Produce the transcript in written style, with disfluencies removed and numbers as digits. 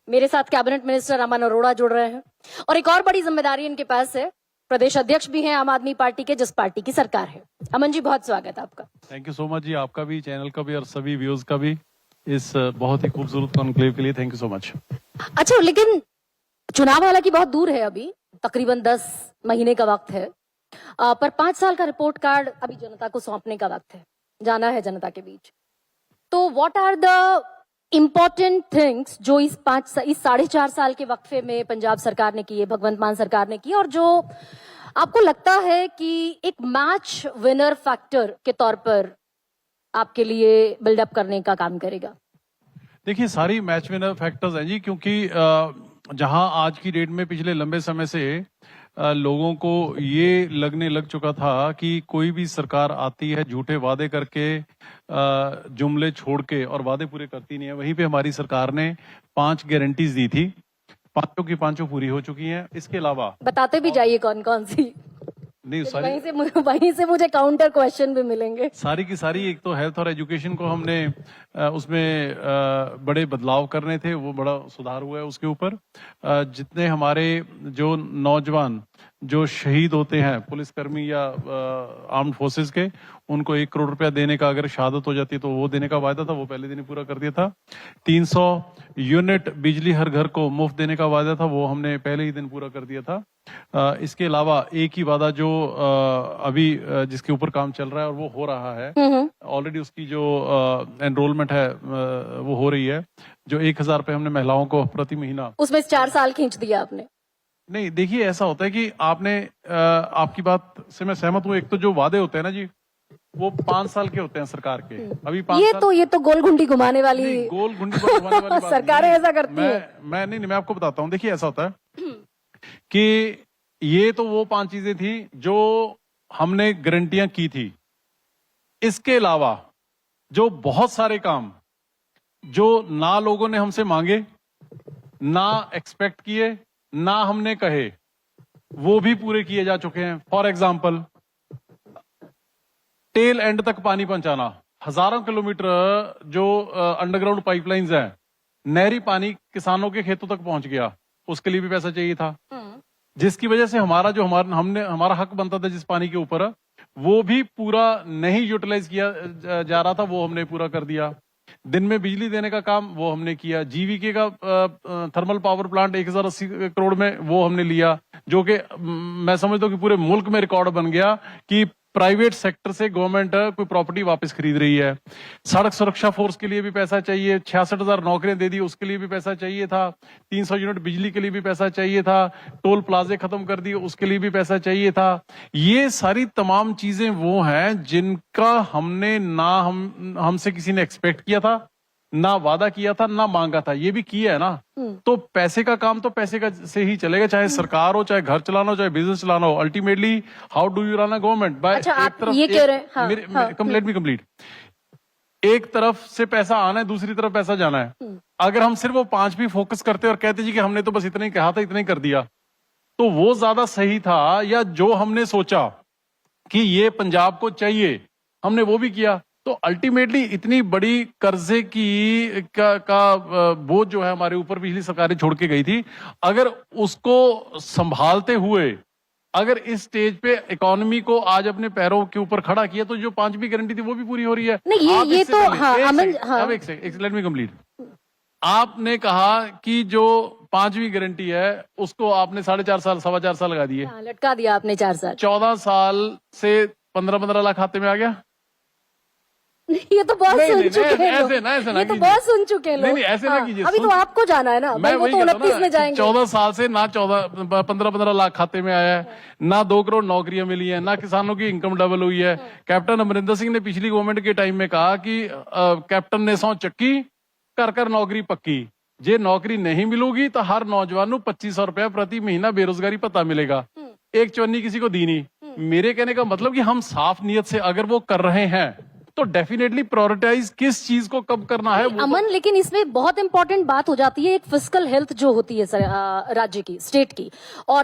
मेरे साथ cabinet minister अमन अरोड़ा जुड़ रहे हैं और एक और बड़ी जिम्मेदारी इनके पास है। प्रदेश अध्यक्ष भी हैं आम आदमी पार्टी के, जिस पार्टी की सरकार है। अमन जी, बहुत स्वागत है आपका। थैंक यू सो मच जी, आपका भी, चैनल का भी और सभी व्यूअर्स का भी इस बहुत ही खूबसूरत कॉन्क्लेव के लिए थैंक यू सो मच। अच्छा, लेकिन चुनाव हालांकि बहुत दूर है, अभी तकरीबन 10 महीने का वक्त है, पर 5 साल का रिपोर्ट कार्ड अभी जनता को सौंपने का वक्त है, जाना है जनता के बीच। तो what are the important things जो इस 4.5 साल के वक्फे में पंजाब सरकार ने की है, भगवंत मान सरकार ने की, और जो आपको लगता है कि एक मैच विनर फैक्टर के तौर पर आपके लिए बिल्डअप करने का काम करेगा? देखिए, सारी मैच विनर फैक्टर्स हैं जी, क्योंकि जहां आज की डेट में पिछले लंबे समय से लोगों को ये लगने लग चुका था कि कोई भी सरकार आती है झूठे वादे करके, जुमले छोड़ के, और वादे पूरे करती नहीं है। वहीं पे हमारी सरकार ने 5 गारंटीज दी थी, पांचों की पांचों पूरी हो चुकी हैं। इसके अलावा बताते भी जाइए कौन कौन सी, नहीं, वहीं से मुझे काउंटर क्वेश्चन भी मिलेंगे। सारी की सारी, एक तो हेल्थ और एजुकेशन को हमने उसमें बड़े बदलाव करने थे, वो बड़ा सुधार हुआ है उसके ऊपर। जितने हमारे जो नौजवान जो शहीद होते हैं, पुलिसकर्मी या आर्म्ड फोर्सेस के, उनको 1 करोड़ रुपया देने का, अगर शहादत हो जाती तो वो देने का वायदा था, वो पहले दिन ही पूरा कर दिया था। 300 यूनिट बिजली हर घर को मुफ्त देने का वायदा था, वो हमने पहले ही दिन पूरा कर दिया था। इसके अलावा एक ही वादा जो अभी जिसके ऊपर काम चल रहा है और वो हो रहा है ऑलरेडी, उसकी जो एनरोलमेंट है वो हो रही है, जो 1,000 रुपए हमने महिलाओं को प्रति महीना, उसमें 4 साल खींच दिया आपने। नहीं, देखिए ऐसा होता है कि आपने आपकी बात से मैं सहमत हूँ। एक तो जो वादे होते हैं ना जी, वो 5 साल के होते हैं सरकार के। अभी 5 ये तो गोल घुंडी घुमाने वाली, गोल घुंडी पर घुमाने वाली बात सरकारें नहीं। ऐसा करती हैं। मैं आपको बताता हूँ। देखिए, ऐसा होता है कि ये तो वो 5 चीजें थी जो हमने गारंटियां की थी। इसके अलावा जो बहुत सारे काम जो ना लोगों ने हमसे मांगे, ना एक्सपेक्ट किए, ना हमने कहे, वो भी पूरे किए जा चुके हैं। फॉर एग्जाम्पल, टेल एंड तक पानी पहुंचाना, हजारों किलोमीटर जो अंडरग्राउंड पाइपलाइंस हैं, नहरी पानी किसानों के खेतों तक पहुंच गया, उसके लिए भी पैसा चाहिए था, जिसकी वजह से हमारा हक बनता था जिस पानी के ऊपर, वो भी पूरा नहीं यूटिलाइज किया जा रहा था, वो हमने पूरा कर दिया। दिन में बिजली देने का काम वो हमने किया। जीवीके का थर्मल पावर प्लांट 1080 करोड़ में वो हमने लिया, जो कि मैं समझता हूँ कि पूरे मुल्क में रिकॉर्ड बन गया कि प्राइवेट सेक्टर से गवर्नमेंट कोई प्रॉपर्टी वापस खरीद रही है। सड़क सुरक्षा फोर्स के लिए भी पैसा चाहिए, 66,000 नौकरियां दे दी, उसके लिए भी पैसा चाहिए था। 300 यूनिट बिजली के लिए भी पैसा चाहिए था। टोल प्लाजे खत्म कर दिए, उसके लिए भी पैसा चाहिए था। ये सारी तमाम चीजें वो हैं जिनका हमने हमसे किसी ने एक्सपेक्ट किया था, ना वादा किया था, ना मांगा था। ये भी किया है ना, तो पैसे का काम तो पैसे का से ही चलेगा, चाहे सरकार हो, चाहे घर चलाना हो, चाहे बिजनेस चलाना हो। Ultimately how do you run a government? By अच्छा, आप ये कह रहे हैं, लेट मी कंप्लीट। एक तरफ से पैसा आना है, दूसरी तरफ पैसा जाना है। अगर हम सिर्फ वो 5 भी फोकस करते और कहते जी कि हमने तो बस इतना ही कहा था, इतना ही कर दिया, तो वो ज्यादा सही था। या जो हमने सोचा कि ये पंजाब को चाहिए, हमने वो भी किया। तो अल्टीमेटली इतनी बड़ी कर्जे की का बोझ जो है हमारे ऊपर पिछली सरकारें छोड़ के गई थी, अगर उसको संभालते हुए अगर इस स्टेज पे इकोनॉमी को आज अपने पैरों के ऊपर खड़ा किया, तो जो 5 भी गारंटी थी वो भी पूरी हो रही है। नहीं, ये तो लेट मी कंप्लीट। आपने कहा कि जो 5वीं गारंटी है उसको आपने 4.5 साल, 4.25 साल लगा दिए, लटका दिया आपने 4 साल। 14 साल से 15-15 लाख खाते में आ गया। ये तो बहुत सुन चुके हैं, ऐसे ना ये तो बहुत सुन चुके हैं लोग। नहीं, ऐसे ना कीजिए। अभी तो आपको जाना है ना, भाई वो तो 29 में जाएंगे। 14 साल से ना 15-15 लाख खाते में आया है, ना 2 करोड़ नौकरियां मिली है, ना किसानों की इनकम डबल हुई है। कैप्टन अमरिंदर सिंह ने पिछली गवर्नमेंट के टाइम में कहा कि कैप्टन ने सौ चक्की कर कर नौकरी पक्की, जे नौकरी नहीं मिलूगी तो हर नौजवान को 2500 रुपया प्रति महीना बेरोजगारी भत्ता मिलेगा। एक चवन्नी किसी को दी नहीं। मेरे कहने का मतलब कि हम साफ नीयत से अगर वो कर रहे हैं तो डेफिनेटली प्रायोरिटाइज किस चीज को कब करना है वो अमन, लेकिन इसमें बहुत इंपॉर्टेंट बात हो जाती है, एक फिस्कल हेल्थ जो होती है राज्य की, स्टेट की, और